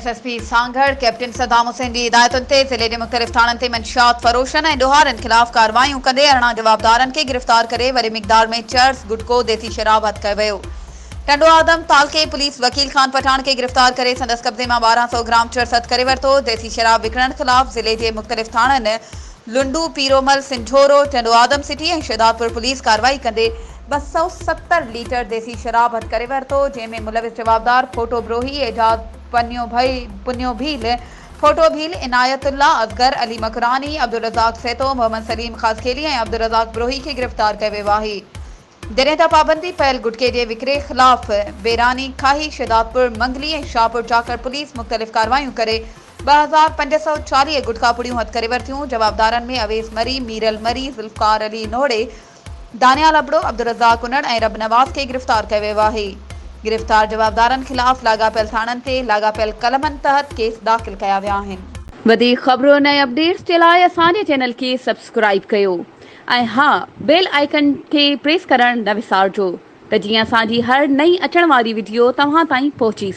SSP Sanghar captain Saddam Hussain की हिदायतुनि ते ज़िले के मुख़्तलिफ़ थाननि ते मंशियात फ़रोशनि ऐं ॾोहारनि ख़िलाफ़ कार्रवायूं कंदे 18 जवाबदारनि खे गिरफ़्तार करे वॾी मिक़दार में चर्स, गुटको, देसी शराब हथ कयो वियो। टंडो आदम तालके पुलिस वकील खान पठान के गिरफ़्तार करे संदसि कब्ज़े में 1200 ग्राम चर्स हथ करे वरितो। देसी शराब विकिणण ख़िलाफ़ ज़िले के मुख़्तलिफ़ थाननि लुंडू, पीरोमल, सिंझोरो, टंडो आदम सिटी ऐं शहदादपुर पुलिस कार्रवाई कंदे 270 लीटर देसी शराब हथ करे वरितो, जंहिंमें मुलविस जवाबदार फोटो ब्रोही, एजाज पुन्यो भील, फोटो भील, इनायतुल्ला, असगर अली मकरानी, अब्दुल रज़ाक सेतो, मोहम्मद सलीम खासखेली ऐं अब्दुल रज़ाक ब्रोही के गिरफ़्तार कयो वियो आहे। जॾहिं त पाबंदी पयल गुटके जे विकिरे ख़िलाफ़ बेरानी, खाही, शहदादपुर, मंगली ऐं शाहपुर जाकर पुलिस मुख़्तलिफ़ कार्रवायूं करे 2540 गुटखा पुड़ियूं हथ करे वरितियूं। जवाबदारनि में अवेस मरी, मीरल मरी, ज़ुल्फ़कार अली नोड़े, दानियाल अबड़ो, अब्दुल रज़ाक उनड़ ऐं रब नवाज़ के गिरफ़्तार कयो वियो आहे। गिरफ़्तार जवाबदारनि ख़िलाफ़ लाॻापियल थाननि ते लाॻापियल कलमनि तहत केस दाख़िल कया विया आहिनि। वधीक ख़बरुनि ऐं अपडेट्स जे लाइ असांजे चैनल खे सब्सक्राइब कयो ऐं हा, बेल आइकन खे प्रेस करणु न विसारिजो त जीअं असांजी हर नई अचण वारी वीडियो तव्हां ताईं पहुची